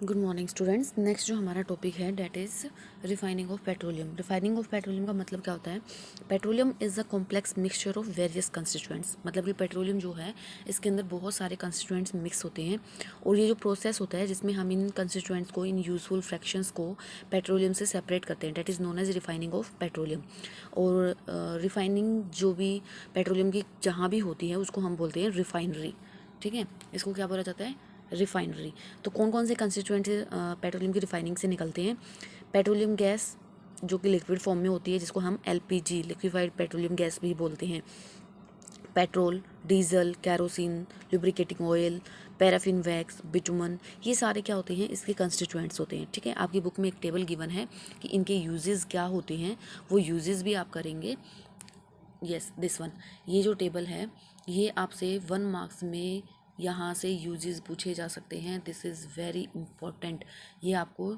Good morning students. Next जो हमारा topic है that is refining of petroleum. Refining of petroleum का मतलब क्या होता है? Petroleum is a complex mixture of various constituents. मतलब कि पेट्रोलियम जो है इसके अंदर बहुत सारे कंस्टिट्यूएंट्स मिक्स होते हैं और ये जो प्रोसेस होता है जिसमें हम इन कंस्टिट्यूएंट्स को, इन यूजफुल फ्रैक्शंस को पेट्रोलियम से सेपरेट करते हैं, that is known as refining of petroleum. और रिफाइनिंग जो भी पेट्रोलियम की जहाँ भी होती है उसको हम बोलते हैं रिफाइनरी। ठीक है, इसको क्या बोला जाता है? रिफाइनरी। तो कौन कौन से कंस्टिट्यूएंट्स पेट्रोलियम की रिफाइनिंग से निकलते हैं? पेट्रोलियम गैस जो कि लिक्विड फॉर्म में होती है, जिसको हम एलपीजी, लिक्विफाइड पेट्रोलियम गैस भी बोलते हैं। Petrol, diesel, kerosene, lubricating oil, paraffin wax, bitumen, ये सारे क्या होते हैं? इसके कंस्टिट्यूएंट्स होते हैं। ठीक है, आपकी बुक में एक टेबल गिवन है कि इनके यूजेस क्या होते हैं, वो यूजेस भी आप करेंगे। Yes, this one. ये जो टेबल है ये आपसे 1 मार्क्स में यहाँ से यूजेस पूछे जा सकते हैं। दिस इज़ वेरी इम्पोर्टेंट, ये आपको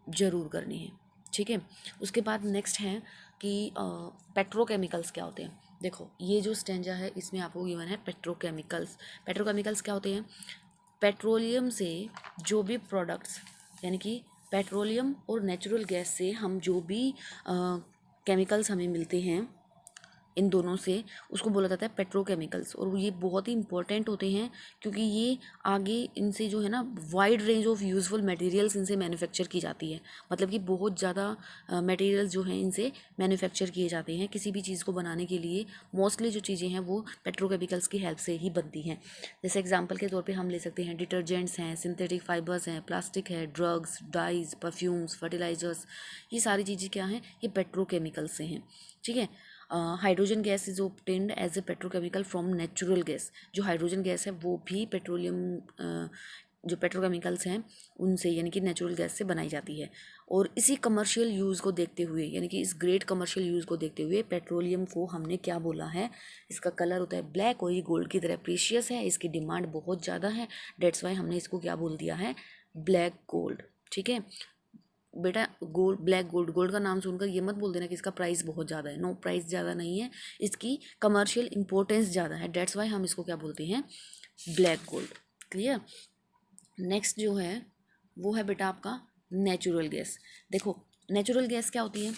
ज़रूर करनी है। ठीक है, उसके बाद नेक्स्ट है कि पेट्रोकेमिकल्स क्या होते हैं। देखो ये जो स्टेंजा है इसमें आपको गिवन है पेट्रोकेमिकल्स। पेट्रोकेमिकल्स क्या होते हैं? पेट्रोलियम से जो भी प्रोडक्ट्स, यानी कि पेट्रोलियम और नेचुरल गैस से हम जो भी केमिकल्स हमें मिलते हैं इन दोनों से, उसको बोला जाता है पेट्रोकेमिकल्स। और ये बहुत ही इंपॉर्टेंट होते हैं क्योंकि ये आगे इनसे जो है ना wide range of useful materials इनसे मैन्युफैक्चर की जाती है। मतलब कि बहुत ज़्यादा मटेरियल्स जो हैं इनसे मैन्युफैक्चर किए जाते हैं। किसी भी चीज़ को बनाने के लिए मोस्टली जो चीज़ें हैं वो पेट्रोकेमिकल्स की हेल्प से ही बनती हैं। जैसे एग्जाम्पल के तौर पर हम ले सकते हैं डिटर्जेंट्स हैं, सिंथेटिक फाइबर्स हैं, प्लास्टिक है, ड्रग्स, डाइज, परफ्यूम्स, फर्टिलाइजर्स, ये सारी चीज़ें क्या हैं? ये पेट्रोकेमिकल से हैं। ठीक है, hydrogen gas is obtained as a petrochemical from natural gas. जो हाइड्रोजन गैस है वो भी पेट्रोलियम, जो पेट्रोकेमिकल्स हैं उनसे, यानी कि नेचुरल गैस से बनाई जाती है। और इसी कमर्शियल यूज़ को देखते हुए, यानी कि इस ग्रेट कमर्शियल यूज़ को देखते हुए पेट्रोलियम को हमने क्या बोला है? इसका कलर होता है ब्लैक और ये गोल्ड की तरह प्रीशियस है, इसकी डिमांड बहुत ज़्यादा है, डेट्स वाई हमने इसको क्या बोल दिया है? Black gold. ठीक है बेटा, गोल्ड, ब्लैक गोल्ड, गोल्ड का नाम सुनकर ये मत बोल देना कि इसका प्राइस बहुत ज़्यादा है। नो, प्राइस ज़्यादा नहीं है, इसकी कमर्शियल इंपॉर्टेंस ज़्यादा है, डेट्स वाई हम इसको क्या बोलते हैं? Black gold. क्लियर? नेक्स्ट जो है वो है बेटा आपका नेचुरल गैस। देखो नेचुरल गैस क्या होती है?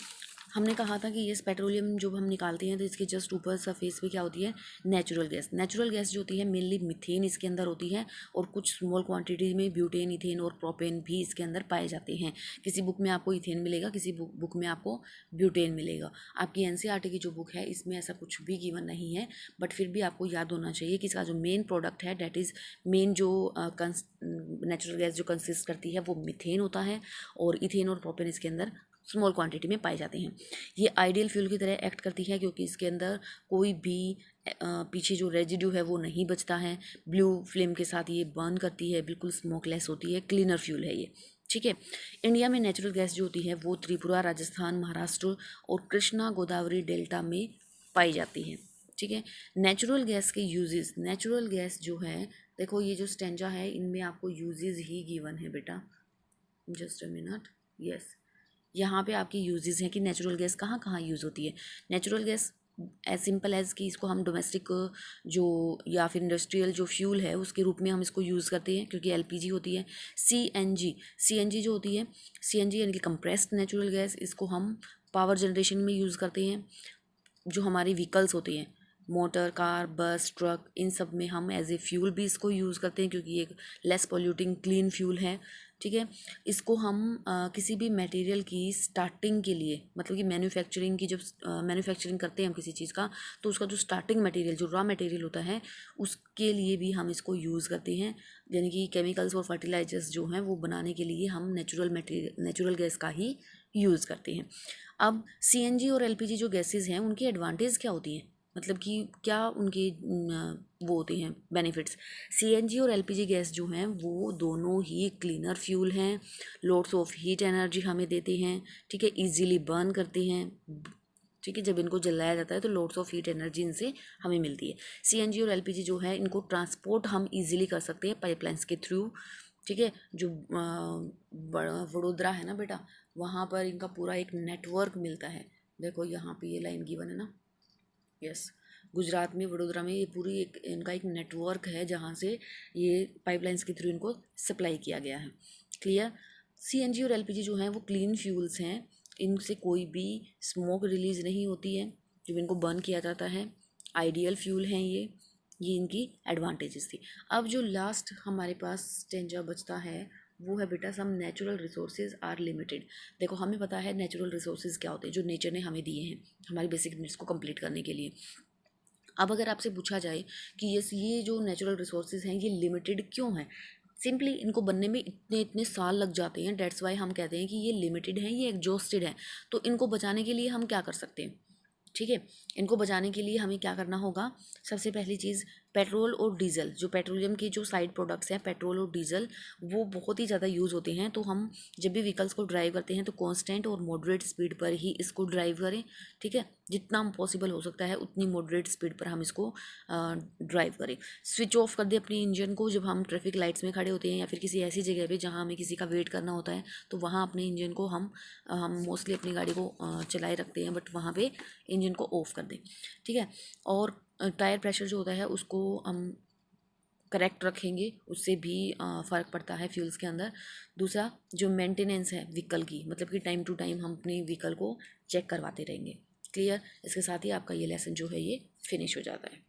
हमने कहा था कि ये पेट्रोलियम जो हम निकालते हैं तो इसके जस्ट ऊपर सरफेस पे क्या होती है? Natural gas. नेचुरल गैस जो होती है मेनली मीथेन इसके अंदर होती है और कुछ स्मॉल क्वांटिटी में ब्यूटेन, इथेन और प्रोपेन भी इसके अंदर पाए जाते हैं। किसी बुक में आपको इथेन मिलेगा, किसी बुक में आपको ब्यूटेन मिलेगा। आपकी एनसीईआरटी की जो बुक है इसमें ऐसा कुछ भी गिवन नहीं है, बट फिर भी आपको याद होना चाहिए कि इसका जो मेन प्रोडक्ट है, डेट इज़ मेन जो नेचुरल गैस जो कंसिस्ट करती है वो मीथेन होता है और इथेन और प्रोपेन इसके अंदर स्मॉल क्वांटिटी में पाए जाते हैं। ये आइडियल फ्यूल की तरह एक्ट करती है क्योंकि इसके अंदर कोई भी पीछे जो रेजिड्यू है वो नहीं बचता है। ब्लू फ्लेम के साथ ये बर्न करती है, बिल्कुल स्मोकलेस होती है, क्लीनर फ्यूल है ये। ठीक है, इंडिया में नेचुरल गैस जो होती है वो त्रिपुरा, राजस्थान, महाराष्ट्र और कृष्णा गोदावरी डेल्टा में पाई जाती है। ठीक है, नेचुरल गैस के यूजेस, नेचुरल गैस जो है, देखो ये जो स्टेंजा है इनमें आपको यूजेस ही गिवन है बेटा। Just a minute. यस, यहाँ पे आपकी यूजेस हैं कि नेचुरल गैस कहाँ कहाँ यूज़ होती है। Natural gas as simple as कि इसको हम डोमेस्टिक जो या फिर इंडस्ट्रियल जो फ्यूल है उसके रूप में हम इसको यूज़ करते हैं क्योंकि एलपीजी होती है। सीएनजी, सीएनजी जो होती है, सीएनजी यानी कि कंप्रेस्ड नेचुरल गैस, इसको हम पावर जनरेशन में यूज़ करते हैं। जो हमारी व्हीकल्स होती हैं, मोटर, कार, बस, ट्रक, इन सब में हम एज ए फ्यूल भी इसको यूज़ करते हैं क्योंकि ये एक लेस पोल्यूटिंग क्लीन फ्यूल है। ठीक है, इसको हम किसी भी मटेरियल की स्टार्टिंग के लिए, मतलब कि मैन्युफैक्चरिंग की, जब मैन्युफैक्चरिंग करते हैं हम किसी चीज़ का तो उसका जो स्टार्टिंग मटेरियल, जो रॉ मटेरियल होता है उसके लिए भी हम इसको यूज़ करते हैं। यानी कि केमिकल्स और फर्टिलाइजर्स जो हैं वो बनाने के लिए हम नेचुरल गैस का ही यूज़ करते हैं। अब सीएनजी और एलपीजी जो गैसेस हैं उनकी एडवांटेज क्या होती हैं, मतलब कि क्या उनके वो होते हैं बेनिफिट्स। सीएनजी और एलपीजी गैस जो हैं वो दोनों ही क्लीनर फ्यूल हैं, लोड्स ऑफ हीट एनर्जी हमें देते हैं। ठीक है, इजीली बर्न करते हैं। ठीक है, जब इनको जलाया जाता है तो लोड्स ऑफ हीट एनर्जी इनसे हमें मिलती है। सीएनजी और एलपीजी जो है इनको ट्रांसपोर्ट हम इजीली कर सकते हैं पाइपलाइंस के थ्रू। ठीक है, जो वडोदरा है ना बेटा, वहाँ पर इनका पूरा एक नेटवर्क मिलता है। देखो यहाँ पे ये लाइन गिवन है ना। यस, गुजरात में वडोदरा में ये पूरी एक इनका एक नेटवर्क है जहाँ से ये पाइपलाइंस के थ्रू इनको सप्लाई किया गया है। क्लियर। सीएनजी और एलपीजी जो हैं वो क्लीन फ्यूल्स हैं, इनसे कोई भी स्मोक रिलीज नहीं होती है जब इनको बर्न किया जाता है। आइडियल फ्यूल हैं ये इनकी एडवांटेजेस थी। अब जो लास्ट हमारे पास स्टेंजा बचता है वो है बेटा some natural resources are limited. देखो हमें पता है नेचुरल रिसोर्सेज क्या होते हैं, जो नेचर ने हमें दिए हैं हमारी बेसिक नीड्स को कंप्लीट करने के लिए। अब अगर आपसे पूछा जाए कि ये जो नेचुरल रिसोर्सेज हैं ये लिमिटेड क्यों हैं, सिंपली इनको बनने में इतने इतने साल लग जाते हैं, डेट्स वाई हम कहते हैं कि ये लिमिटेड हैं, ये एग्जॉस्टेड हैं। तो इनको बचाने के लिए हम क्या कर सकते हैं, ठीक है। इनको बचाने के लिए हमें क्या करना होगा, सबसे पहली चीज़ पेट्रोल और डीजल, जो पेट्रोलियम के जो साइड प्रोडक्ट्स हैं पेट्रोल और डीजल, वो बहुत ही ज़्यादा यूज़ होते हैं। तो हम जब भी व्हीकल्स को ड्राइव करते हैं तो कांस्टेंट और मॉडरेट स्पीड पर ही इसको ड्राइव करें, ठीक है। जितना पॉसिबल हो सकता है उतनी मॉडरेट स्पीड पर हम इसको ड्राइव करें। स्विच ऑफ कर दें अपने इंजन को जब हम ट्रैफिक लाइट्स में खड़े होते हैं या फिर किसी ऐसी जगह पे जहाँ हमें किसी का वेट करना होता है, तो वहाँ अपने इंजन को हम मोस्टली अपनी गाड़ी को चलाए रखते हैं, बट वहाँ पे इंजन को ऑफ कर दें, ठीक है। और टायर प्रेशर जो होता है उसको हम करेक्ट रखेंगे, उससे भी फ़र्क पड़ता है फ्यूल्स के अंदर। दूसरा जो मेंटेनेंस है व्हीकल की, मतलब कि टाइम टू टाइम हम अपने व्हीकल को चेक करवाते रहेंगे। क्लियर। इसके साथ ही आपका ये लेसन जो है ये फिनिश हो जाता है।